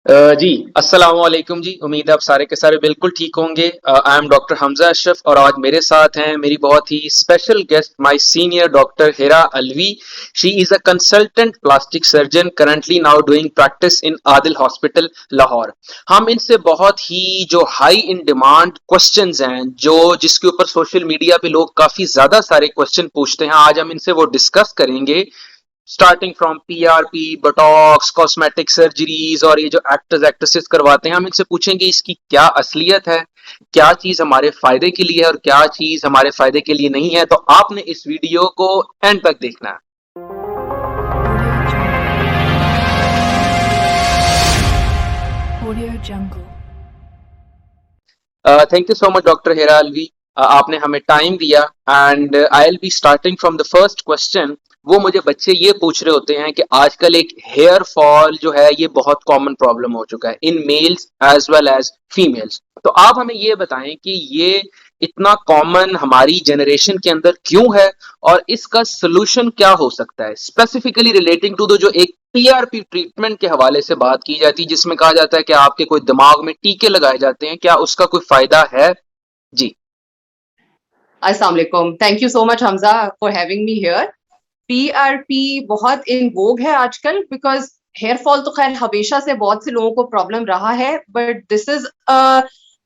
जी, अस्सलाम वालेकुम जी। उम्मीद है आप सारे के सारे बिल्कुल ठीक होंगे। I am doctor Hamza Ashraf और आज मेरे साथ हैं मेरी बहुत ही special guest my senior doctor Hira Alvi. She is a consultant plastic surgeon currently now doing practice in Adil hospital Lahore. हम इनसे बहुत ही जो हाई इन डिमांड क्वेश्चंस हैं, जो जिसके ऊपर सोशल मीडिया पे लोग काफ़ी ज़्यादा सारे क्वेश्चन पूछते हैं, आज हम इनसे वो डिस्कस करेंगे। Starting from PRP, Botox, cosmetic surgeries और ये जो एक्टर्स एक्ट्रेसेस करवाते हैं, हम इनसे पूछेंगे इसकी क्या असलियत है, क्या चीज हमारे फायदे के लिए है और क्या चीज हमारे फायदे के लिए नहीं है। तो आपने इस वीडियो को एंड तक देखना है। Thank you so much doctor Hera Alvi, आपने हमें टाइम दिया and I will be starting from the first question. वो मुझे बच्चे ये पूछ रहे होते हैं कि आजकल एक हेयर फॉल जो है ये बहुत कॉमन प्रॉब्लम हो चुका है in males as well as females. तो आप हमें ये बताएं कि ये इतना कॉमन हमारी जनरेशन के अंदर क्यों है और इसका सोल्यूशन क्या हो सकता है, स्पेसिफिकली रिलेटिंग टू द जो एक पीआरपी ट्रीटमेंट के हवाले से बात की जाती है जिसमें कहा जाता है कि आपके कोई दिमाग में टीके लगाए जाते हैं, क्या उसका कोई फायदा है? जी। अस्सलाम वालेकुम, thank you so much Hamza for having me here. PRP बहुत इन वोग है आजकल बिकॉज हेयर फॉल तो खैर हमेशा से बहुत से लोगों को प्रॉब्लम रहा है, but this is a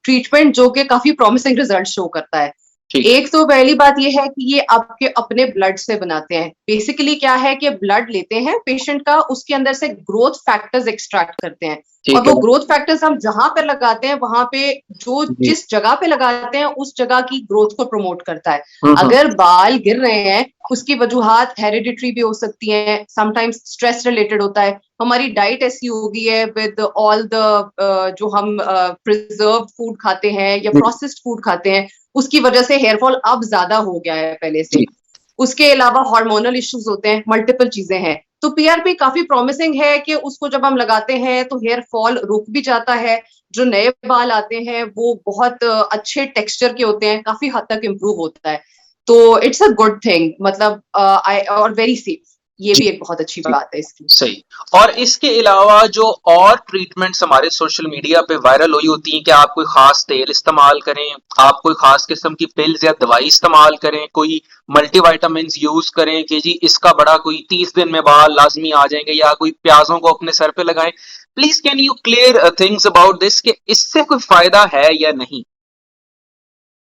treatment जो कि काफी प्रॉमिसिंग रिजल्ट शो करता है। एक तो पहली बात यह है कि ये आपके अपने ब्लड से बनाते हैं। बेसिकली क्या है कि ब्लड लेते हैं पेशेंट का, उसके अंदर से ग्रोथ फैक्टर्स एक्सट्रैक्ट करते हैं और वो ग्रोथ फैक्टर्स हम जहां पर लगाते हैं वहां पे जो जिस जगह पे लगाते हैं उस जगह की ग्रोथ को प्रमोट करता है। अगर बाल गिर रहे हैं उसकी वजूहात हेरिडिटरी भी हो सकती हैं, समटाइम्स स्ट्रेस रिलेटेड होता है, हमारी डाइट ऐसी हो गई है विद ऑल द जो हम प्रिजर्व फूड खाते हैं या प्रोसेस्ड फूड खाते हैं, उसकी वजह से हेयर फॉल अब ज्यादा हो गया है पहले से। उसके अलावा हार्मोनल इश्यूज होते हैं, मल्टीपल चीजें हैं। तो पीआरपी काफी प्रॉमिसिंग है कि उसको जब हम लगाते हैं तो हेयर फॉल रुक भी जाता है, जो नए बाल आते हैं वो बहुत अच्छे टेक्सचर के होते हैं, काफी हद तक इम्प्रूव होता है। तो इट्स अ गुड थिंग, मतलब और वेरी सेफ, ये भी एक बहुत अच्छी बात है इसकी। सही। और इसके अलावा जो और ट्रीटमेंट्स हमारे सोशल मीडिया पे वायरल हुई होती हैं कि आप कोई खास तेल इस्तेमाल करें, आप कोई खास किस्म की पिल्स या दवाई इस्तेमाल करें, कोई मल्टीविटामिन्स यूज करें कि जी इसका बड़ा कोई 30 दिन में बाल लाजमी आ जाएंगे, या कोई प्याजों को अपने सर पे लगाएं। Please can you clear things about this कि इससे कोई फायदा है या नहीं?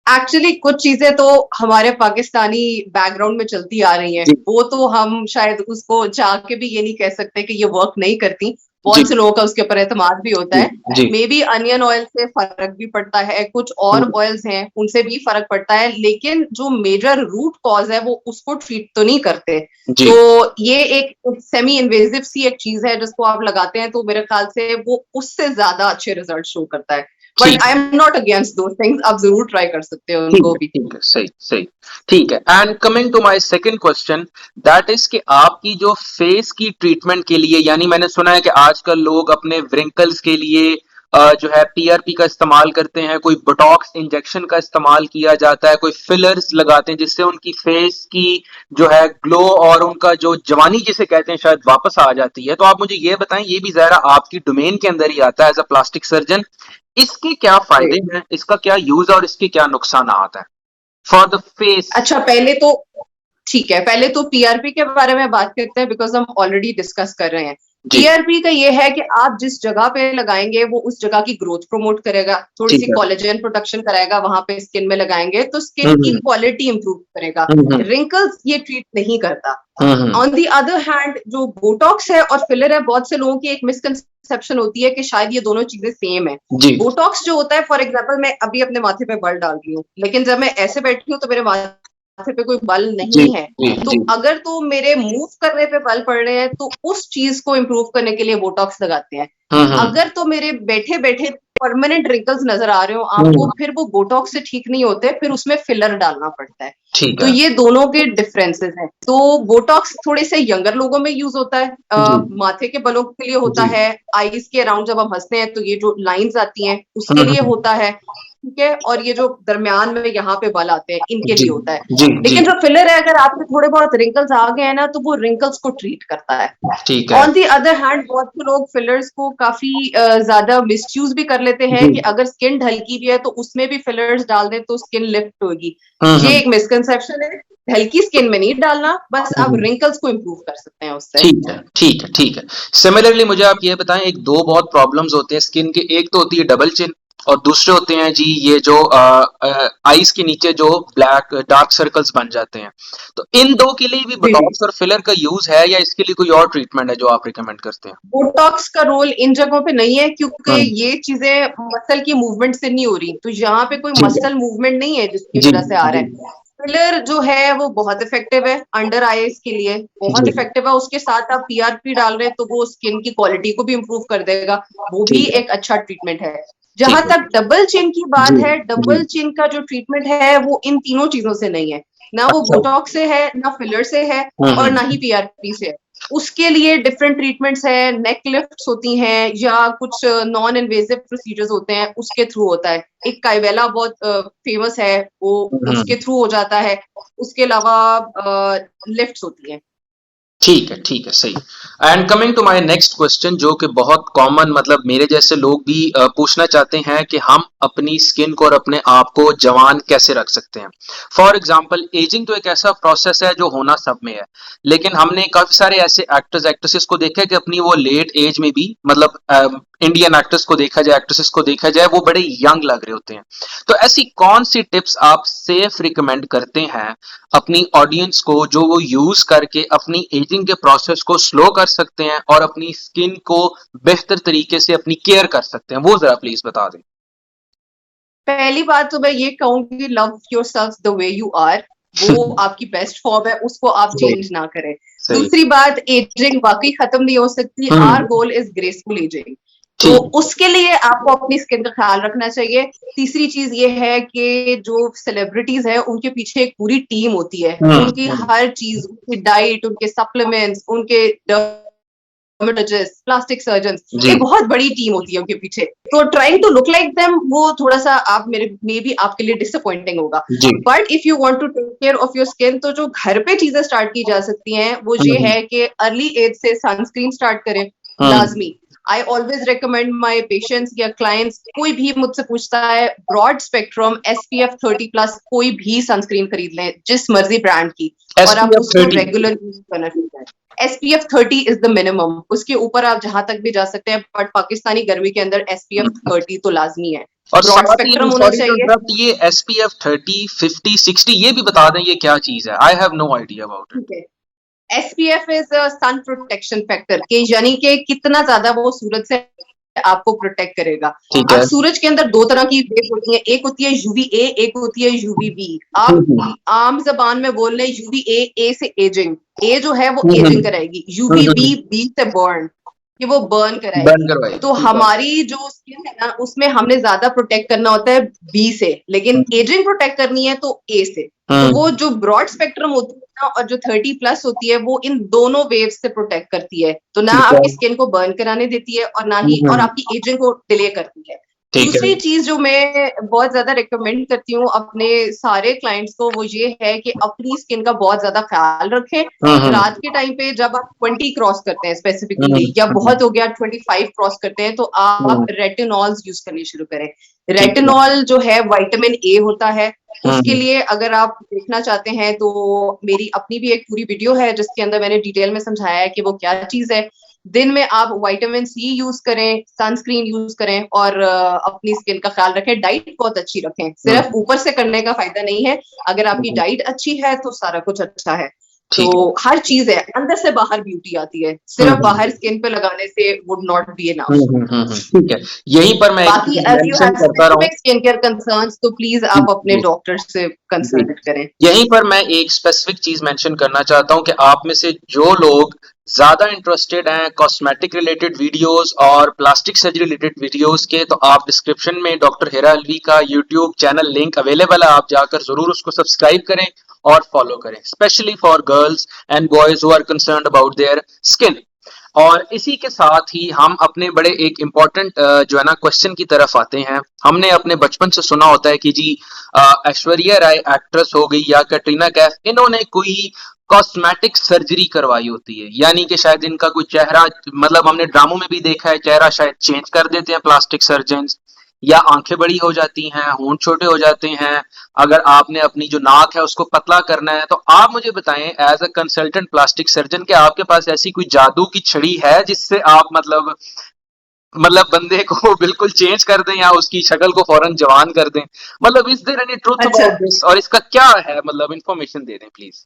एक्चुअली कुछ चीजें तो हमारे पाकिस्तानी बैकग्राउंड में चलती आ रही हैं, वो तो हम शायद उसको चाह के भी ये नहीं कह सकते कि ये वर्क नहीं करती। बहुत से लोगों का उसके ऊपर एतमाद भी होता है। मे बी अनियन ऑयल से फर्क भी पड़ता है, कुछ और ऑयल्स हैं उनसे भी फर्क पड़ता है, लेकिन जो मेजर रूट कॉज है वो उसको ट्रीट तो नहीं करते। तो ये एक सेमी इन्वेजिव सी एक चीज है जिसको आप लगाते हैं तो मेरे ख्याल से वो उससे ज्यादा अच्छे रिजल्ट शो करता है। But I am not against those things, आप जरूर ट्राई कर सकते हो उनको भी। ठीक है, सही सही, ठीक है। And coming to my second question, that is कि आपकी जो फेस की ट्रीटमेंट के लिए, यानी मैंने सुना है कि आजकल लोग अपने व्रिंकल्स के लिए जो है पीआरपी का इस्तेमाल करते हैं, कोई बोटॉक्स इंजेक्शन का इस्तेमाल किया जाता है, कोई फिलर्स लगाते हैं जिससे उनकी फेस की जो है ग्लो और उनका जो जवानी जिसे कहते हैं शायद वापस आ जाती है। तो आप मुझे ये बताएं, ये भी जरा आपकी डोमेन के अंदर ही आता है एज अ प्लास्टिक सर्जन, इसके क्या फायदे हैं, इसका क्या यूज और इसके क्या नुकसान है फॉर द फेस? अच्छा, पहले तो ठीक है, पहले तो पीआरपी के बारे में बात करते हैं बिकॉज हम ऑलरेडी डिस्कस कर रहे हैं। पीआरपी का ये है कि आप जिस जगह पे लगाएंगे वो उस जगह की ग्रोथ प्रमोट करेगा, थोड़ी सी कोलेजन प्रोडक्शन कराएगा, वहां पे स्किन में लगाएंगे तो स्किन की क्वालिटी इंप्रूव करेगा। रिंकल्स ये ट्रीट नहीं करता। ऑन दी अदर हैंड जो बोटॉक्स है और फिलर है, बहुत से लोगों की एक मिसकंसेप्शन होती है कि शायद ये दोनों चीजें सेम है। बोटॉक्स जो होता है, फॉर एग्जाम्पल मैं अभी अपने माथे पे बल डाल रही हूँ, लेकिन जब मैं ऐसे बैठी हूँ तो मेरे माथे पे कोई बल नहीं है। तो अगर तो मेरे मूव करने पे बल पड़ रहे हैं तो उस चीज को इम्प्रूव करने के लिए बोटॉक्स लगाते हैं। अगर तो मेरे बैठे बैठे परमानेंट रिंकल्स नजर आ रहे हो आपको, फिर वो बोटॉक्स से ठीक नहीं होते, फिर उसमें फिलर डालना पड़ता है। तो ये दोनों के डिफरेंसेस हैं। तो बोटॉक्स थोड़े से यंगर लोगों में यूज होता है, माथे के बलों के लिए होता है, आईज के अराउंड जब हम हंसते हैं तो ये जो लाइंस आती हैं उसके लिए होता है। ठीक है, और ये जो दरमियान में यहाँ पे बल आते हैं इनके जी लिए होता है। जी जी लेकिन जो फिलर है, अगर आपके थोड़े बहुत रिंकल्स आ गए हैं ना, तो वो रिंकल्स को ट्रीट करता है। ठीक है। ऑन दी अदर हैंड बहुत से लोग फिलर्स को काफी ज्यादा मिसयूज भी कर लेते हैं जी कि अगर स्किन ढलकी भी है तो उसमें भी फिलर्स डाल दें तो स्किन लिफ्ट होगी। हम्म ये एक मिसकंसेप्शन है। ढलकी स्किन में नहीं डालना, बस आप हम्म रिंकल्स को इम्प्रूव कर सकते हैं उससे। ठीक है ठीक है ठीक है। सिमिलरली मुझे आप ये बताएं, एक दो बहुत प्रॉब्लम्स होते हैं स्किन के, एक तो होती है डबल चिन और दूसरे होते हैं जी ये जो आईज के नीचे जो ब्लैक डार्क सर्कल्स बन जाते हैं। तो इन दो के लिए भी जी, बोटॉक्स और फिलर का यूज है या इसके लिए कोई और ट्रीटमेंट है जो आप रिकमेंड करते हैं? बोटॉक्स का रोल इन जगहों पे नहीं है क्योंकि हम्म ये चीजें मसल की मूवमेंट से नहीं हो रही, तो यहाँ पे कोई ठीक है। मसल मूवमेंट नहीं है जिसकी जी वजह से आ जी रहा है। फिलर जो है वो बहुत इफेक्टिव है अंडर आईज के लिए, बहुत जी इफेक्टिव है। उसके साथ आप पीआरपी डाल रहे हैं तो वो स्किन की क्वालिटी को भी इम्प्रूव कर देगा, वो भी ठीक है एक अच्छा ट्रीटमेंट है। ठीक जहां है। तक डबल चिन की जी बात है, जी डबल चिन का जो ट्रीटमेंट है वो इन तीनों चीजों से नहीं है, ना वो अच्छा। बोटॉक्स से है, ना फिलर से है, और ना ही हम्म। पीआरपी से है। उसके लिए डिफरेंट ट्रीटमेंट्स है, नेक लिफ्ट्स होती हैं या कुछ नॉन इन्वेजिव प्रोसीजर्स होते हैं, उसके थ्रू होता है। एक काइवेला बहुत फेमस है, वो उसके हम्म थ्रू हो जाता है। उसके अलावा लिफ्ट्स होती हैं। ठीक है सही। And coming to my next question जो कि बहुत कॉमन, मतलब मेरे जैसे लोग भी पूछना चाहते हैं कि हम अपनी स्किन को और अपने आप को जवान कैसे रख सकते हैं। फॉर एग्जांपल एजिंग तो एक ऐसा प्रोसेस है जो होना सब में है, लेकिन हमने काफी सारे ऐसे एक्टर्स एक्ट्रेसेस को देखा है कि अपनी वो लेट एज में भी, मतलब इंडियन एक्टर्स को देखा जाए, एक्ट्रेसेस को देखा जाए, वो बड़े यंग लग रहे होते हैं। तो ऐसी कौन सी टिप्स आप सेफ रिकमेंड करते हैं अपनी ऑडियंस को जो वो यूज करके अपनी एजिंग के प्रोसेस को स्लो कर सकते हैं और अपनी स्किन को बेहतर तरीके से अपनी केयर कर सकते हैं, वो जरा प्लीज बता दें। पहली बात तो मैं ये कहूंगी, love yourself the way you are. वो आपकी बेस्ट फॉर्म है, उसको आप सही चेंज ना करें। सही। दूसरी बात, एजिंग वाकई खत्म नहीं हो सकती। Our hmm goal is graceful ageing, तो ठीक उसके लिए आपको अपनी स्किन का ख्याल रखना चाहिए। तीसरी चीज ये है कि जो सेलिब्रिटीज है उनके पीछे एक पूरी टीम होती है, उनकी हम्म हर चीज, उनकी डाइट, उनके सप्लीमेंट्स, उनके डर्मेटोलॉजिस्ट, प्लास्टिक सर्जन, जी एक बहुत बड़ी टीम होती है उनके पीछे। तो trying to look like them वो थोड़ा सा आप मेरे मे बी आपके लिए डिसअपॉइंटिंग होगा। जी but if you want to take care of your skin, तो जो घर पे चीजें स्टार्ट की जा सकती हैं वो ये हम्म है कि अर्ली एज से सनस्क्रीन स्टार्ट करें, हम्म लाजमी। I always recommend my patients या क्लाइंट्स, कोई भी मुझसे पूछता है, ब्रॉड स्पेक्ट्रम SPF 30+ कोई भी सनस्क्रीन खरीद लें जिस मर्जी ब्रांड की, और आप SPF उसको 30। रेगुलर यूज करना शुरू करें। SPF 30 इज द मिनिमम, उसके ऊपर आप जहां तक भी जा सकते हैं, बट पाकिस्तानी गर्मी के अंदर SPF 30 तो लाजमी है। और ब्रॉड साथ ही स्पेक्ट्रम होना सॉरी टू चाहिए। इंटरप्ट, ये SPF 30, 50, 60 ये भी बता दें ये क्या चीज है, I have no idea about it. ठीक है, SPF is sun protection factor, के यानी कि कितना ज्यादा वो सूरज से आपको प्रोटेक्ट करेगा। ठीक अब है। सूरज के अंदर दो तरह की रेज होती हैं, एक होती है UVA, एक होती है UVB। आप हम्म आम जबान में बोल रहे UVA, ए से एजिंग, ए जो है वो हम्म एजिंग कराएगी, UVB बी से बर्न, कि वो बर्न बर्न कराएगी। करवाए, तो ठीक है। हमारी जो स्किन है ना, उसमें हमने ज्यादा प्रोटेक्ट करना होता है बी से, लेकिन एजिंग प्रोटेक्ट करनी है तो ए से। तो वो हम्म जो ब्रॉड स्पेक्ट्रम होती है ना, और जो 30+ होती है, वो इन दोनों वेव्स से प्रोटेक्ट करती है, तो ना ठीक है। आपकी स्किन को बर्न कराने देती है और ना ही और हम्म आपकी एजिंग को डिले करती है। ठीक है। दूसरी चीज जो मैं बहुत ज्यादा रिकमेंड करती हूँ अपने सारे क्लाइंट्स को, वो ये है कि अपनी स्किन का बहुत ज्यादा ख्याल रखें। हम्म रात के टाइम पे जब आप 20 क्रॉस करते हैं हम्म स्पेसिफिकली, या हम्म बहुत हो गया 25 क्रॉस करते हैं, तो आप हम्म, रेटिनॉल्स यूज करनी शुरू करें। ठीक है। रेटिनॉल जो है विटामिन ए होता है। उसके हम्म लिए अगर आप देखना चाहते हैं तो मेरी अपनी भी एक पूरी वीडियो है जिसके अंदर मैंने डिटेल में समझाया है कि वो क्या चीज है। दिन में आप विटामिन सी यूज करें, सनस्क्रीन यूज करें, और अपनी स्किन का ख्याल रखें। डाइट बहुत अच्छी रखें, सिर्फ हम्म ऊपर से करने का फायदा नहीं है। अगर आपकी हम्म, डाइट अच्छी है तो सारा कुछ अच्छा है। तो ठीक है। हर चीज है, अंदर से बाहर ब्यूटी आती है, सिर्फ बाहर स्किन पे लगाने से वुड नॉट बी एनफ। ठीक है। यहीं पर मैं एक बाकी चीज इफ यू मेंशन हैव करता रहा हूँ। स्पेसिफिक स्किन केयर कंसर्न्स तो प्लीज जी आप अपने जी डॉक्टर से जी। कंसल्ट करें। यहीं पर मैं एक स्पेसिफिक चीज मेंशन करना चाहता हूं कि आप में से जो लोग ज्यादा इंटरेस्टेड हैं कॉस्मेटिक रिलेटेड वीडियोस और प्लास्टिक सर्जरी रिलेटेड वीडियोस के, तो आप डिस्क्रिप्शन में डॉक्टर हेरा अलवी का यूट्यूब चैनल लिंक अवेलेबल है, आप जाकर जरूर उसको सब्सक्राइब करें और फॉलो करें, specially for girls and boys who are concerned about their skin. और इसी के साथ ही हम अपने बड़े एक इम्पोर्टेंट जो है ना क्वेश्चन की तरफ आते हैं। हमने अपने बचपन से सुना होता है कि जी ऐश्वर्या राय एक्ट्रेस हो गई या कैटरीना कैफ, इन्होंने कोई कॉस्मेटिक सर्जरी करवाई होती है, यानी कि शायद इनका कोई चेहरा, मतलब हमने ड्रामों में भी देखा है, चेहरा शायद चेंज कर देते हैं प्लास्टिक सर्जन, या आंखें बड़ी हो जाती हैं, होंठ छोटे हो जाते हैं, अगर आपने अपनी जो नाक है उसको पतला करना है। तो आप मुझे बताएं as a consultant plastic surgeon कि आपके पास ऐसी कोई जादू की छड़ी है जिससे आप मतलब बंदे को बिल्कुल चेंज कर दें या उसकी शक्ल को फौरन जवान कर दें। मतलब इज देयर एनी ट्रुथ अच्छा, अबाउट दिस, और इसका क्या है, मतलब इंफॉर्मेशन दे दें प्लीज।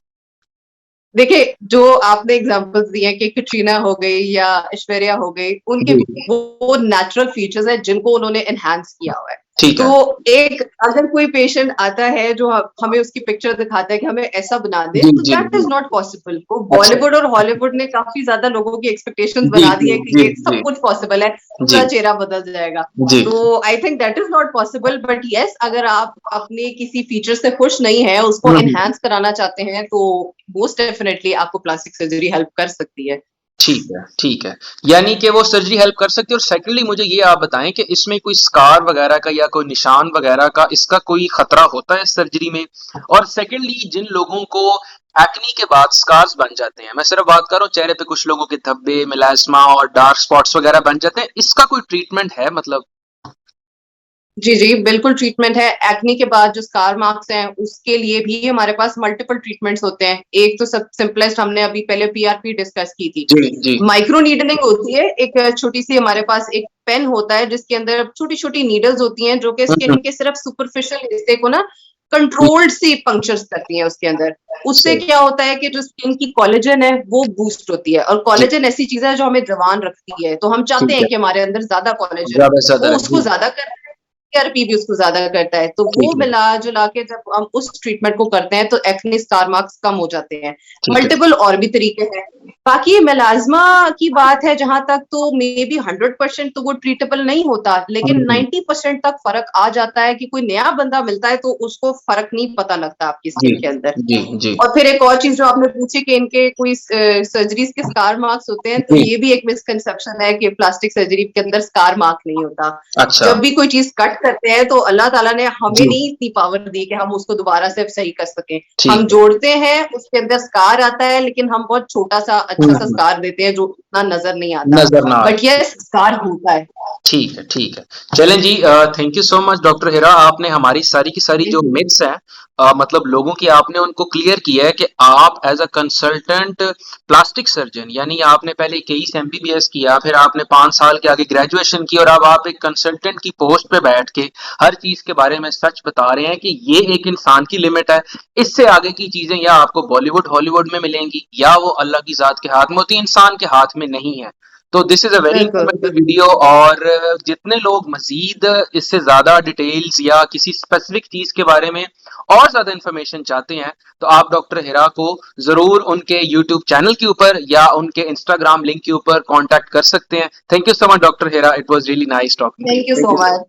देखिए जो आपने एग्जांपल्स दिए कि कैटरीना हो गई या ऐश्वर्या हो गई, उनके जी वो नेचुरल फीचर्स हैं जिनको उन्होंने एनहांस किया हुआ है। ठीक तो है। एक अगर कोई पेशेंट आता है जो हमें उसकी पिक्चर दिखाता है कि हमें ऐसा बना दे, जी तो जी दैट जी। Is not possible. तो अच्छा। बॉलीवुड और हॉलीवुड ने काफी ज्यादा लोगों की एक्सपेक्टेशंस जी बना दी जी है कि जी ये जी सब कुछ पॉसिबल है, जी पूरा चेहरा बदल जाएगा। जी तो I think that is not possible, but yes, अगर आप अपने किसी फीचर से खुश नहीं है, उसको हम्म। एनहांस कराना चाहते हैं, तो मोस्ट डेफिनेटली आपको प्लास्टिक सर्जरी हेल्प कर सकती है। ठीक है, ठीक है। यानी कि वो सर्जरी हेल्प कर सकती है। और सेकंडली मुझे ये आप बताएं कि इसमें कोई स्कार वगैरह का या कोई निशान वगैरह का इसका कोई खतरा होता है इस सर्जरी में? और सेकंडली जिन लोगों को एक्ने के बाद स्कार्स बन जाते हैं, मैं सिर्फ बात कर रहा हूँ चेहरे पे कुछ लोगों के धब्बे, मेलास्मा और डार्क स्पॉट्स वगैरह बन जाते हैं, इसका कोई ट्रीटमेंट है मतलब? जी, जी, बिल्कुल ट्रीटमेंट है। एक्ने के बाद जो स्कार मार्क्स हैं, उसके लिए भी हमारे पास मल्टीपल ट्रीटमेंट्स होते हैं। एक तो सब सिंपलेस्ट हमने अभी पहले पीआरपी डिस्कस की थी। जी जी माइक्रो नीडलिंग होती है, एक छोटी-सी हमारे पास एक पेन होता है जिसके अंदर छोटी-छोटी नीडल्स होती हैं जो कि हम्म, स्किन के सिर्फ सुपरफिशियल हिस्से को ना हम्म, कंट्रोल्ड सी पंक्चर्स करती हैं उसके अंदर। उससे सही। क्या होता है कि जो स्किन की कोलेजन है वो बूस्ट होती है, और जी कोलेजन ऐसी चीज़ है जो हमें जवान रखती है। तो हम चाहते ठीक हैं है। कि हमारे अंदर ज़्यादा कोलेजन हो, ज्यादा से ज्यादा वो है उसको जी। ज़्यादा कर पीआरपी भी उसको ज्यादा करता है। तो वो ठीक है। मिला-जुला के जब हम उस ट्रीटमेंट को करते हैं तो एक्ने स्कार मार्क्स कम हो जाते हैं। ठीक है। मल्टीपल और भी तरीके हैं। बाकी मेलाज़्मा की बात है जहाँ तक, तो मे बी 100% तो वो ट्रीटेबल नहीं होता, लेकिन हम्म, 90% तक फ़र्क आ जाता है कि कोई नया बंदा मिलता है तो उसको फ़र्क नहीं पता लगता आपकी जी स्किन के अंदर। जी जी और फिर एक और चीज़ जो आपने पूछी कि इनके कोई सर्जरीज़ के स्कार मार्क्स होते हैं, तो जी। ये भी एक मिसकंसेप्शन है कि प्लास्टिक सर्जरी के अंदर स्कार मार्क नहीं होता। अच्छा। जब भी कोई चीज़ कट करते हैं तो अल्लाह ताला ने हमें जी नहीं इतनी पावर दी कि हम उसको दोबारा से सही कर सकें। ठीक हम है। जोड़ते हैं, उसके अंदर स्कार आता है, लेकिन हम बहुत छोटा-सा अच्छा-सा हम्म। स्कार देते हैं जो उतना नज़र नहीं आता। नजर ना आए। बट यस, स्कार होता है। ठीक है, ठीक है। चलें जी, thank you so much doctor Hira, आपने हमारी सारी की सारी जो थैंक यू। मिथ्स हैं, मतलब लोगों की, आपने उनको क्लियर किया है कि आप as a consultant plastic surgeon, यानी आपने पहले 21 एमबीबीएस किया, फिर आपने 5 साल के आगे ग्रेजुएशन की, और अब आप एक कंसल्टेंट की पोस्ट पे बैठ के हर चीज के बारे में सच बता रहे हैं कि ये एक इंसान की लिमिट है। इससे आगे की चीजें या आपको बॉलीवुड हॉलीवुड में मिलेंगी, या वो अल्लाह की जात के हाथ में होती है, इंसान के हाथ में नहीं है। तो दिस इज अ वेरी बिल्कुल, इंफॉर्मेटिव बिल्कुल। वीडियो। और जितने लोग मजीद इससे ज्यादा डिटेल्स या किसी स्पेसिफिक चीज के बारे में और ज्यादा इंफॉर्मेशन चाहते हैं, तो आप डॉक्टर हिरा को जरूर उनके यूट्यूब चैनल के ऊपर या उनके इंस्टाग्राम लिंक के ऊपर कांटेक्ट कर सकते हैं। Thank you so much doctor Hira, it was really nice talking to you. Thank you thank so you so much. Much.